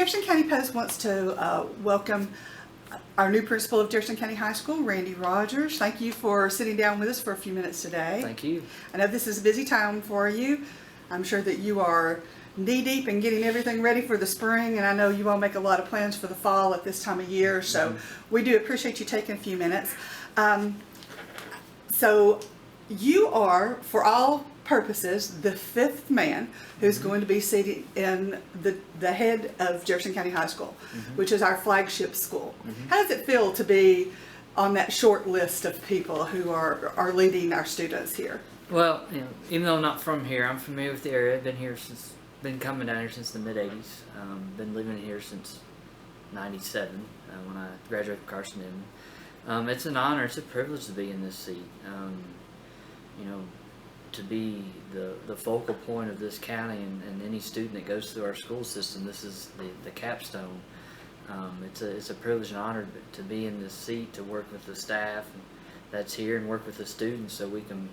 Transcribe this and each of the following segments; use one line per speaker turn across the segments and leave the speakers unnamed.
Jefferson County Post wants to welcome our new principal of Jefferson County High School, Randy Rogers. Thank you for sitting down with us for a few minutes today.
Thank you.
I know this is a busy time for you. I'm sure that you are knee-deep in getting everything ready for the spring, and I know you all make a lot of plans for the fall at this time of year, so we do appreciate you taking a few minutes. So you are, for all purposes, the fifth man who's going to be seated in the head of Jefferson County High School, which is our flagship school. How does it feel to be on that short list of people who are leading our students here?
Well, even though I'm not from here, I'm familiar with the area. I've been coming down here since the mid '80s. Been living here since '97 when I graduated from Carson Newman. It's an honor, it's a privilege to be in this seat. To be the focal point of this county and any student that goes through our school system. This is the capstone. It's a privilege and honor to be in this seat, to work with the staff that's here and work with the students so we can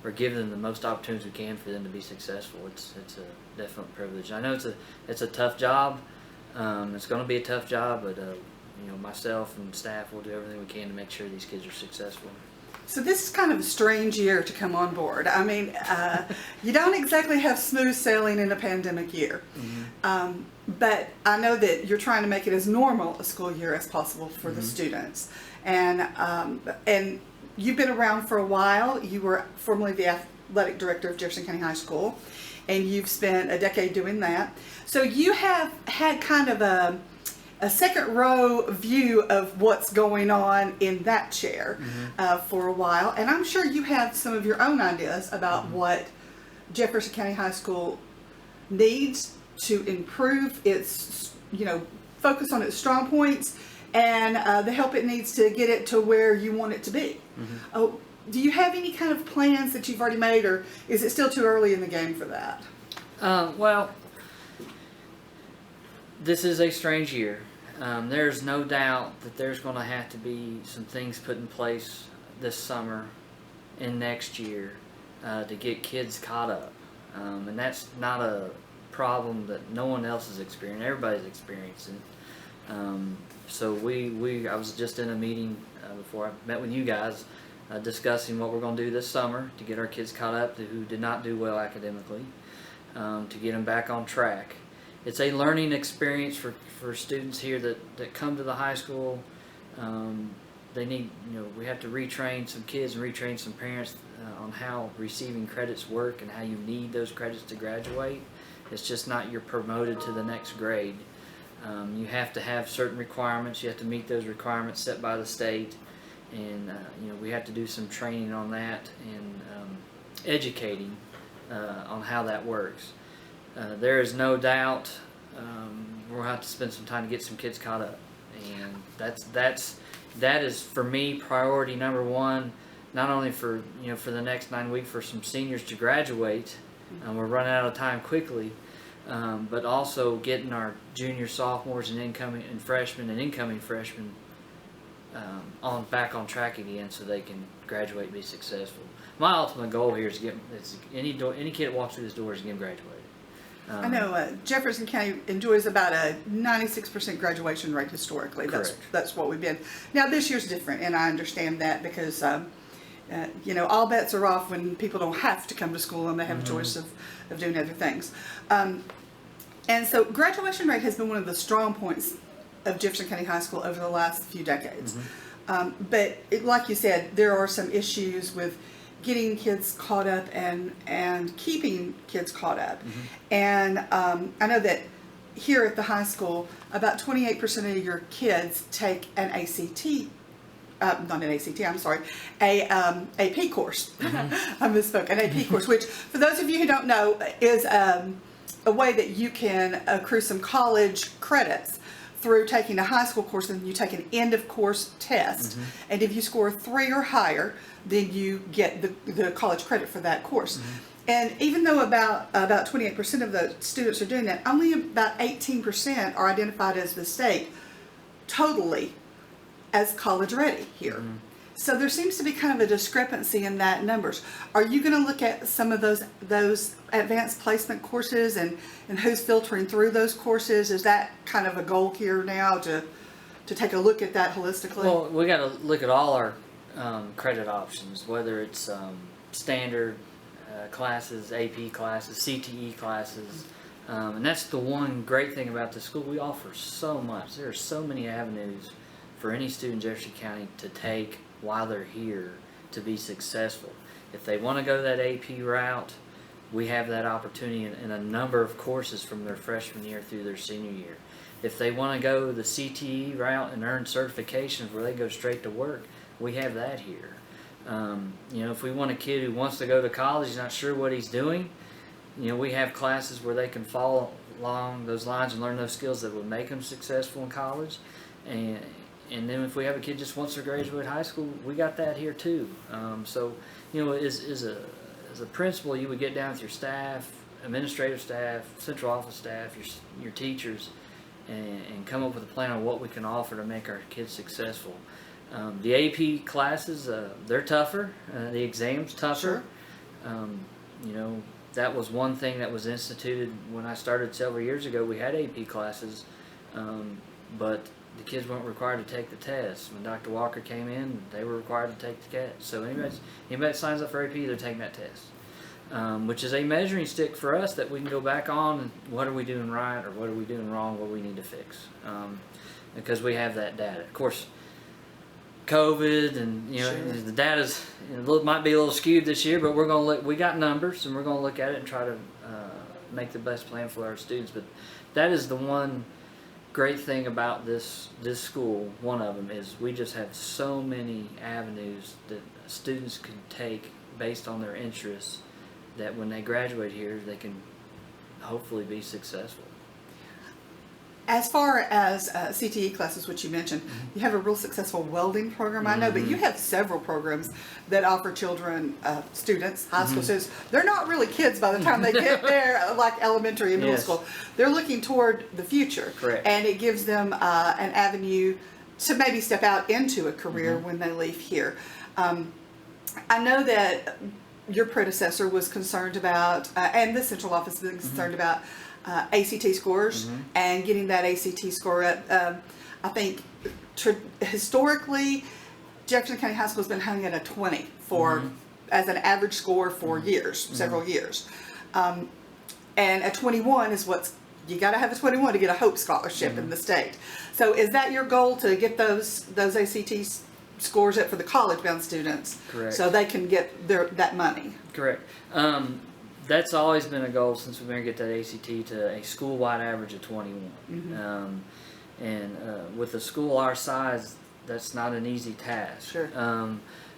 we're giving them the most opportunities we can for them to be successful. It's a definite privilege. I know it's a tough job. It's going to be a tough job, but myself and staff will do everything we can to make sure these kids are successful.
So this is kind of a strange year to come on board. I mean, you don't exactly have smooth sailing in a pandemic year. But I know that you're trying to make it as normal a school year as possible for the students. And you've been around for a while. You were formerly the athletic director of Jefferson County High School, and you've spent a decade doing that. So you have had kind of a second row view of what's going on in that chair for a while, and I'm sure you have some of your own ideas about what Jefferson County High School needs to improve its, focus on its strong points and the help it needs to get it to where you want it to be. Do you have any kind of plans that you've already made, or is it still too early in the game for that?
Well, this is a strange year. There's no doubt that there's going to have to be some things put in place this summer and next year to get kids caught up. And that's not a problem that no one else is experiencing. Everybody's experiencing. So I was just in a meeting before I met with you guys discussing what we're going to do this summer to get our kids caught up who did not do well academically, to get them back on track. It's a learning experience for students here that come to the high school. They need, we have to retrain some kids and retrain some parents on how receiving credits work and how you need those credits to graduate. It's just not you're promoted to the next grade. You have to have certain requirements. You have to meet those requirements set by the state, and we have to do some training on that and educating on how that works. There is no doubt we're going to have to spend some time to get some kids caught up, and that is for me priority number one. Not only for the next 9 weeks for some seniors to graduate, we're running out of time quickly, but also getting our junior, sophomores, and incoming freshmen back on track again so they can graduate and be successful. My ultimate goal here is to get any kid that walks through this door is to get them graduated.
I know Jefferson County enjoys about a 96% graduation rate historically. That's what we've been. Now this year's different, and I understand that because all bets are off when people don't have to come to school and they have a choice of doing other things. And so graduation rate has been one of the strong points of Jefferson County High School over the last few decades. But like you said, there are some issues with getting kids caught up and keeping kids caught up. And I know that here at the high school, about 28% of your kids take an ACT, not an ACT, I'm sorry, a AP course. I misspoke, an AP course, which for those of you who don't know is a way that you can accrue some college credits through taking a high school course, and you take an end of course test, and if you score 3 or higher, then you get the college credit for that course. And even though about 28% of the students are doing that, only about 18% are identified as the state totally as college ready here. So there seems to be kind of a discrepancy in that numbers. Are you going to look at some of those advanced placement courses and who's filtering through those courses? Is that kind of a goal here now to take a look at that holistically?
Well, we got to look at all our credit options, whether it's standard classes, AP classes, CTE classes. And that's the one great thing about the school. We offer so much. There are so many avenues for any student in Jefferson County to take while they're here to be successful. If they want to go that AP route, we have that opportunity in a number of courses from their freshman year through their senior year. If they want to go the CTE route and earn certifications where they go straight to work, we have that here. If we want a kid who wants to go to college, he's not sure what he's doing, we have classes where they can follow along those lines and learn those skills that would make them successful in college. And then if we have a kid just wants to graduate high school, we got that here too. As a principal, you would get down with your staff, administrative staff, central office staff, your teachers, and come up with a plan on what we can offer to make our kids successful. The AP classes, they're tougher. The exams tougher.
Sure.
That was one thing that was instituted when I started several years ago. We had AP classes, but the kids weren't required to take the test. When Dr. Walker came in, they were required to take the test. So anybody that signs up for AP, they're taking that test, which is a measuring stick for us that we can go back on and what are we doing right or what are we doing wrong, what we need to fix, because we have that data. Of course, COVID and
Sure.
the data's might be a little skewed this year, but we're gonna look. We got numbers, and we're gonna look at it and try to make the best plan for our students. But that is the one great thing about this school. One of them is we just have so many avenues that students can take based on their interests, that when they graduate here, they can hopefully be successful.
As far as CTE classes, which you mentioned, you have a real successful welding program, I know, but you have several programs that offer children, students, high school students. They're not really kids by the time they get there, like elementary and middle school. They're looking toward the future.
Correct.
And it gives them an avenue to maybe step out into a career when they leave here. I know that your predecessor was concerned about, and the central office was concerned about, ACT scores and getting that ACT score up. I think historically, Jefferson County High School has been hung at a 20 for as an average score for years, several years. And a 21 is you got to have a 21 to get a Hope Scholarship in the state. So is that your goal, to get those ACT scores up for the college-bound students?
Correct.
So they can get that money?
Correct. That's always been a goal since we've been to get that ACT to a school-wide average of 21. With a school our size, that's not an easy task.
Sure.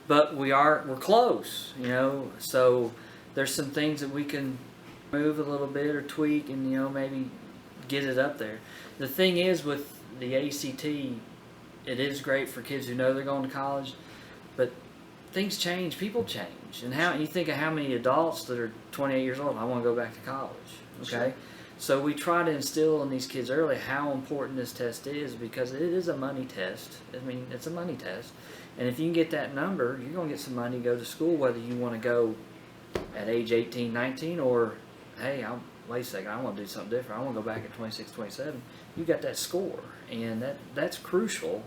But we're close, so there's some things that we can move a little bit or tweak and, maybe get it up there. The thing is, with the ACT, it is great for kids who know they're going to college, but things change, people change. And you think of how many adults that are 28 years old, I want to go back to college, okay?
Sure.
So we try to instill in these kids early how important this test is, because it is a money test. I mean, it's a money test. And if you can get that number, you're going to get some money to go to school, whether you want to go at age 18, 19, or, hey, wait a second, I want to do something different. I want to go back at 26, 27. You got that score, and that's crucial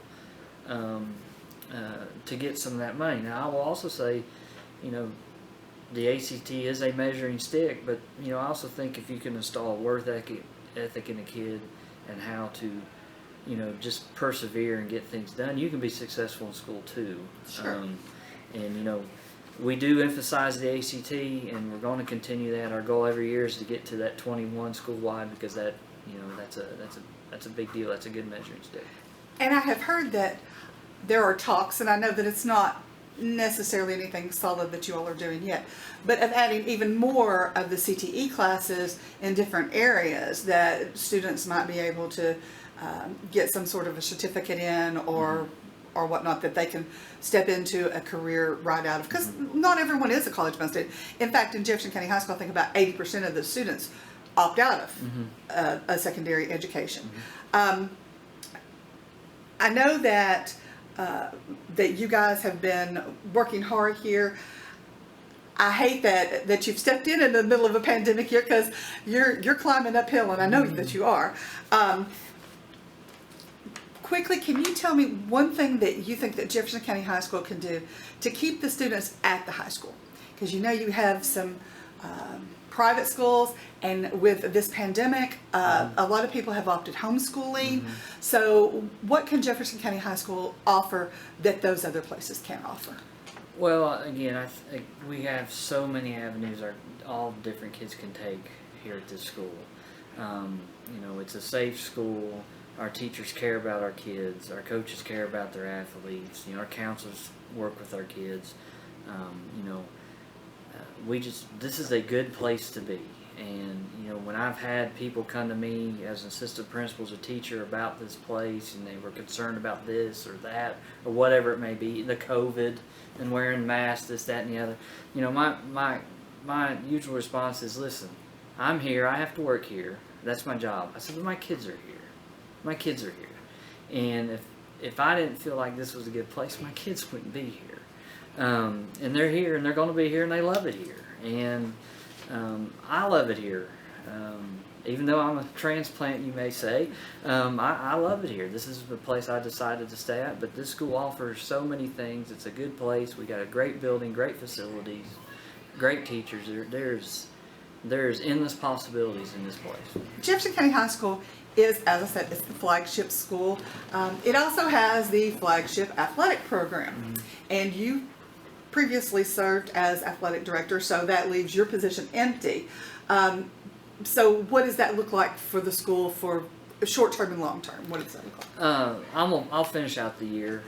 to get some of that money. Now, I will also say, the ACT is a measuring stick, but I also think if you can install a work ethic in a kid and how to just persevere and get things done, you can be successful in school too.
Sure.
We do emphasize the ACT, and we're going to continue that. Our goal every year is to get to that 21 school-wide, because that's a big deal. That's a good measuring stick.
And I have heard that there are talks, and I know that it's not necessarily anything solid that you all are doing yet, but of adding even more of the CTE classes in different areas that students might be able to get some sort of a certificate in or whatnot, that they can step into a career right out of, because not everyone is a college-bound student. In fact, in Jefferson County High School, I think about 80% of the students opt out of a secondary education. I know that that you guys have been working hard here. I hate that you've stepped in the middle of a pandemic here, because you're climbing uphill, and I know that you are. Quickly, can you tell me one thing that you think that Jefferson County High School can do to keep the students at the high school? Because you know you have some private schools, and with this pandemic, a lot of people have opted homeschooling. So what can Jefferson County High School offer that those other places can't offer?
Well, again, we have so many avenues all different kids can take here at this school. You know, it's a safe school. Our teachers care about our kids. Our coaches care about their athletes. You know, our counselors work with our kids. You know, this is a good place to be. And, you know, when I've had people come to me as assistant principals or teacher about this place, and they were concerned about this or that or whatever it may be, the COVID and wearing masks, this, that, and the other, you know, my usual response is, listen, I'm here, I have to work here, that's my job. I said, but my kids are here. My kids are here. And if I didn't feel like this was a good place, my kids wouldn't be here. And they're here, and they're going to be here, and they love it here. And I love it here. Even though I'm a transplant, you may say, I love it here. This is the place I decided to stay at, but this school offers so many things. It's a good place. We got a great building, great facilities, great teachers. There's endless possibilities in this place.
Jefferson County High School is, as I said, it's the flagship school. It also has the flagship athletic program, and you previously served as athletic director, so that leaves your position empty. So what does that look like for the school for short term and long term? What does that look like?
I'll finish out the year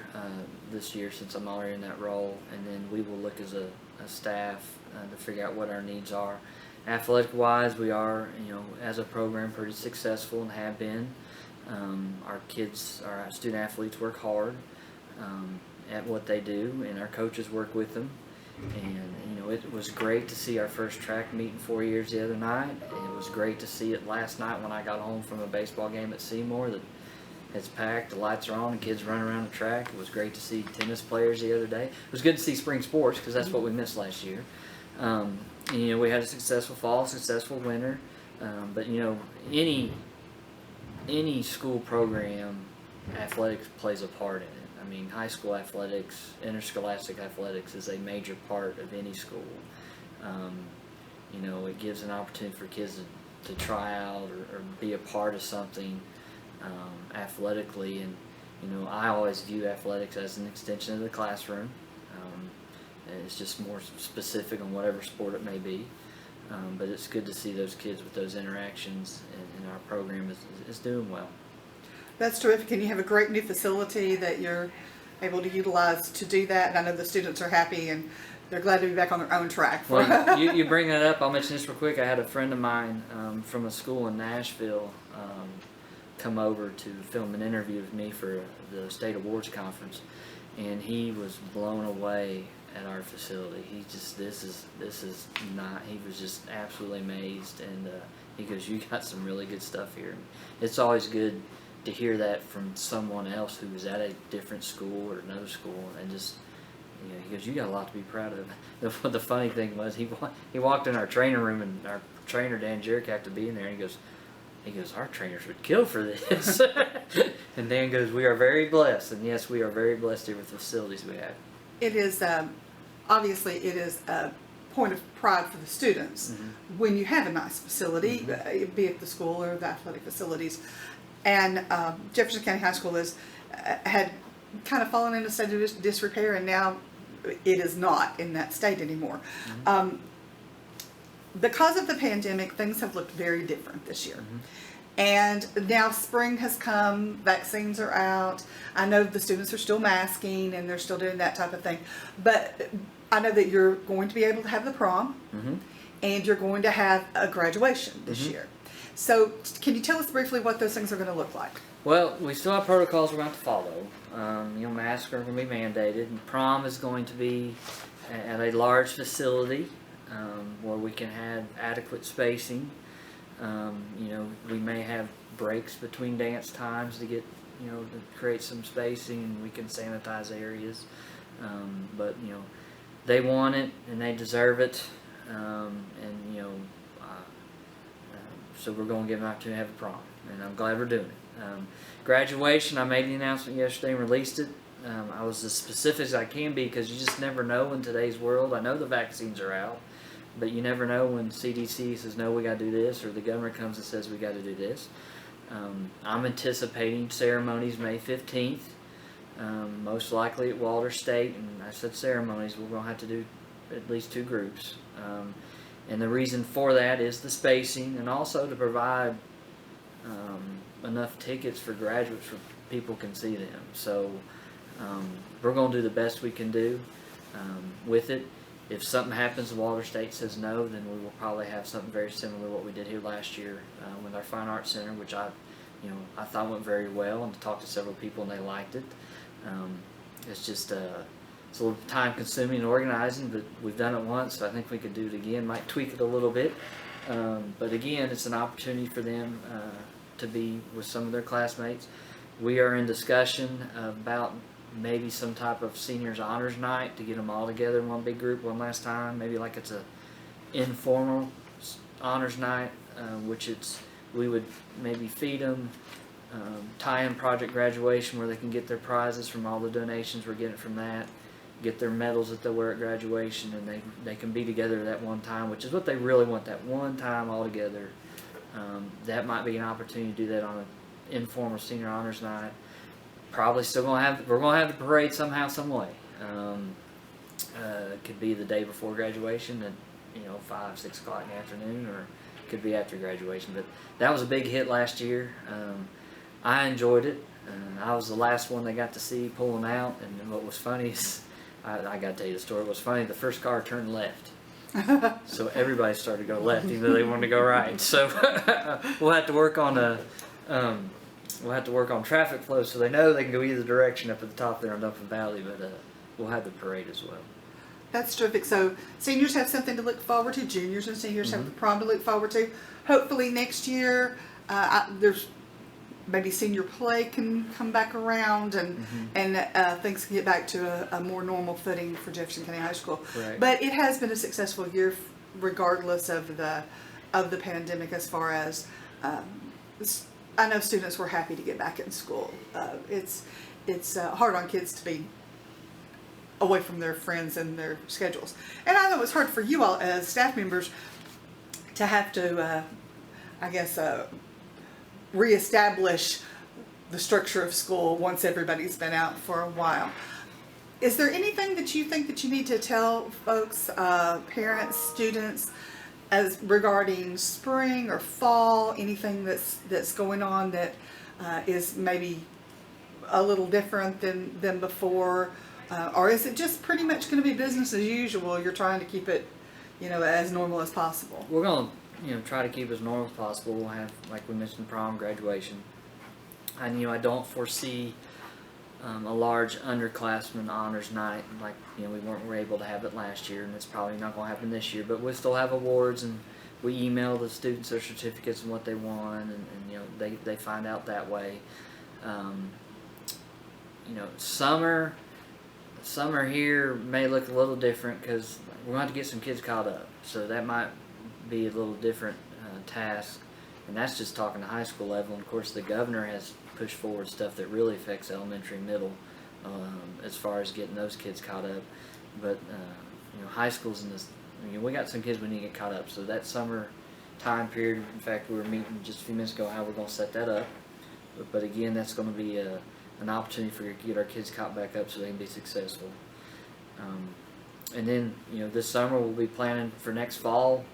this year, since I'm already in that role, and then we will look as a staff to figure out what our needs are. Athletic wise, we are, you know, as a program, pretty successful and have been. Our kids, our student athletes work hard at what they do, and our coaches work with them. And, you know, it was great to see our first track meet in 4 years the other night. And it was great to see it last night when I got home from a baseball game at Seymour. That it's packed, the lights are on, the kids run around the track. It was great to see tennis players the other day. It was good to see spring sports, because that's what we missed last year. And, you know, we had a successful fall, successful winter. But, you know, any school program, athletics plays a part in it. I mean, high school athletics, interscholastic athletics is a major part of any school. You know, it gives an opportunity for kids to try out or be a part of something athletically. And, you know, I always view athletics as an extension of the classroom. It's just more specific on whatever sport it may be. But it's good to see those kids with those interactions, and our program is doing well.
That's terrific, and you have a great new facility that you're able to utilize to do that. And I know the students are happy, and they're glad to be back on their own track.
Well, you bring that up. I'll mention this real quick. I had a friend of mine from a school in Nashville come over to film an interview with me for the State Awards Conference, and he was blown away at our facility. He just, this is not, he was just absolutely amazed, and he goes, you got some really good stuff here. And it's always good to hear that from someone else who was at a different school or another school, and just, you know, he goes, you got a lot to be proud of. The funny thing was, he walked in our training room, and our trainer Dan Jerick happened to be in there, and he goes, our trainers would kill for this. And Dan goes, we are very blessed, and yes, we are very blessed here with the facilities we have.
It is, obviously, it is a point of pride for the students when you have a nice facility, be it the school or the athletic facilities. And Jefferson County High School had kind of fallen into a state of disrepair, and now it is not in that state anymore. Because of the pandemic, things have looked very different this year. And now spring has come, vaccines are out. I know the students are still masking, and they're still doing that type of thing. But I know that you're going to be able to have the prom, and you're going to have a graduation this year. So can you tell us briefly what those things are going to look like?
Well, we still have protocols we're going to have to follow. You know, masks are going to be mandated. And prom is going to be at a large facility where we can have adequate spacing. You know, we may have breaks between dance times to get to create some spacing and we can sanitize areas. But they want it and they deserve it, so we're going to give them an opportunity to have a prom, and I'm glad we're doing it. Graduation, I made the announcement yesterday and released it. I was as specific as I can be because you just never know in today's world. I know the vaccines are out, but you never know when CDC says, no, we got to do this, or the governor comes and says we got to do this. I'm anticipating ceremonies May 15th, most likely at Walter State, and I said ceremonies, we're going to have to do at least 2 groups. And the reason for that is the spacing, and also to provide enough tickets for graduates so people can see them. So we're going to do the best we can do with it. If something happens and Walter State says no, then we will probably have something very similar to what we did here last year with our Fine Arts Center, which I thought went very well, and to talk to several people and they liked it. It's just it's a little time consuming and organizing, but we've done it once, so I think we could do it again. Might tweak it a little bit, but again, it's an opportunity for them to be with some of their classmates. We are in discussion about maybe some type of seniors honors night to get them all together in one big group one last time. Maybe like it's a informal honors night, we would maybe feed them, tie-in project graduation where they can get their prizes from all the donations we're getting from that, get their medals that they'll wear at graduation, and they can be together that one time, which is what they really want, that one time all together. That might be an opportunity to do that on an informal senior honors night. Probably still we're gonna have the parade somehow, some way. It could be the day before graduation at 5, 6 o'clock in the afternoon, or it could be after graduation. But that was a big hit last year. I enjoyed it. I was the last one they got to see pulling out, and what was funny is I got to tell you the story. What was funny, the first car turned left. So everybody started to go left, even though they wanted to go right. So we'll have to work on traffic flow so they know they can go either direction up at the top there on Dumpin Valley. But we'll have the parade as well.
That's terrific. So seniors have something to look forward to. Juniors and seniors have the prom to look forward to. Hopefully next year, there's maybe senior play can come back around, and things can get back to a more normal footing for Jefferson County High School.
Right.
But it has been a successful year, regardless of the pandemic. As far as I know, students were happy to get back in school. It's hard on kids to be away from their friends and their schedules, and I know it's hard for you all as staff members to have to, reestablish the structure of school once everybody's been out for a while. Is there anything that you think that you need to tell folks, parents, students, as regarding spring or fall, anything that's going on that is maybe a little different than before, or is it just pretty much going to be business as usual? You're trying to keep it, as normal as possible.
We're going to try to keep it as normal as possible. We'll have, like we mentioned, prom, graduation. And I don't foresee a large underclassmen honors night like we were able to have it last year, and it's probably not going to happen this year. But we'll still have awards, and we email the students their certificates and what they won, and they find out that way. Summer here may look a little different because we're going to have to get some kids caught up, so that might be a little different task, and that's just talking to high school level. And of course the governor has pushed forward stuff that really affects elementary and middle, as far as getting those kids caught up. But high school's in this, we got some kids we need to get caught up, so that summer time period, in fact we were meeting just a few minutes ago how we're going to set that up, but again that's going to be an opportunity for to get our kids caught back up so they can be successful. And then this summer we'll be planning for next fall,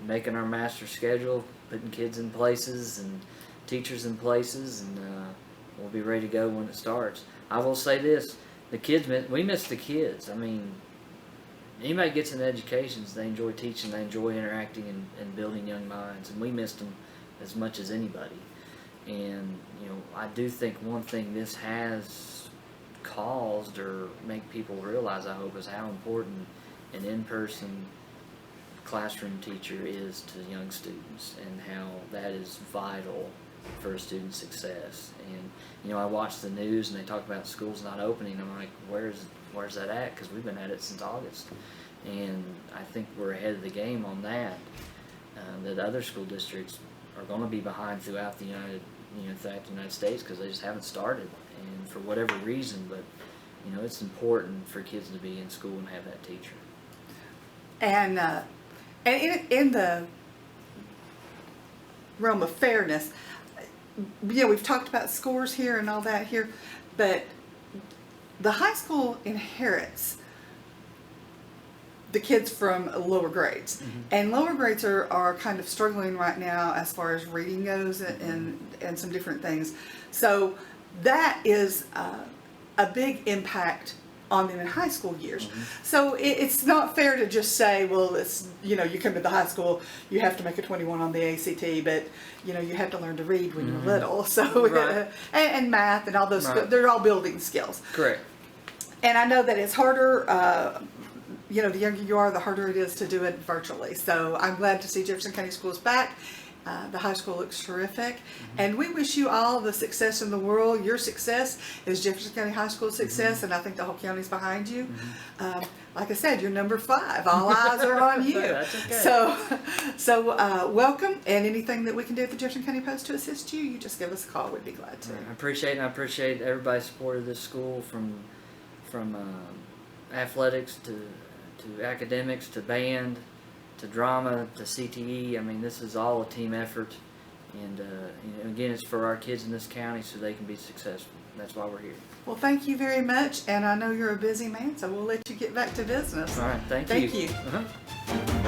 making our master schedule, putting kids in places and teachers in places, and we'll be ready to go when it starts. I will say this, we miss the kids. I mean, anybody gets in education, they enjoy teaching, they enjoy interacting and building young minds, and we missed them as much as anybody. And I do think one thing this has caused or make people realize, I hope, is how important an in-person classroom teacher is to young students, and how that is vital for a student's success. And I watch the news and they talk about schools not opening. I'm like, where's that at? Because we've been at it since August, and I think we're ahead of the game on that. That other school districts are going to be behind throughout the United States because they just haven't started, and for whatever reason. But it's important for kids to be in school and have that teacher.
And in the realm of fairness, we've talked about scores here and all that here, but the high school inherits the kids from lower grades. Mm-hmm. And lower grades are kind of struggling right now as far as reading goes and some different things. So that is a big impact on them in high school years. Mm-hmm. So it's not fair to just say, well, it's, you come to the high school, you have to make a 21 on the ACT, but you have to learn to read when you're little. So
right.
and math and all those,
right.
They're all building skills.
Correct.
And I know that it's harder, the younger you are, the harder it is to do it virtually. So I'm glad to see Jefferson County Schools back. The high school looks terrific. Mm-hmm. And we wish you all the success in the world. Your success is Jefferson County High School's success, mm-hmm. and I think the whole county's behind you. Mm-hmm. Like I said, you're number 5. All eyes are on you.
That's okay.
So welcome, and anything that we can do at the Jefferson County Post to assist you, you just give us a call. We'd be glad to.
I appreciate everybody's support of this school, from athletics to academics to band to drama to CTE. I mean, this is all a team effort, and again, it's for our kids in this county so they can be successful. That's why we're here.
Well, thank you very much, and I know you're a busy man, so we'll let you get back to business.
All right, thank you.
Thank you.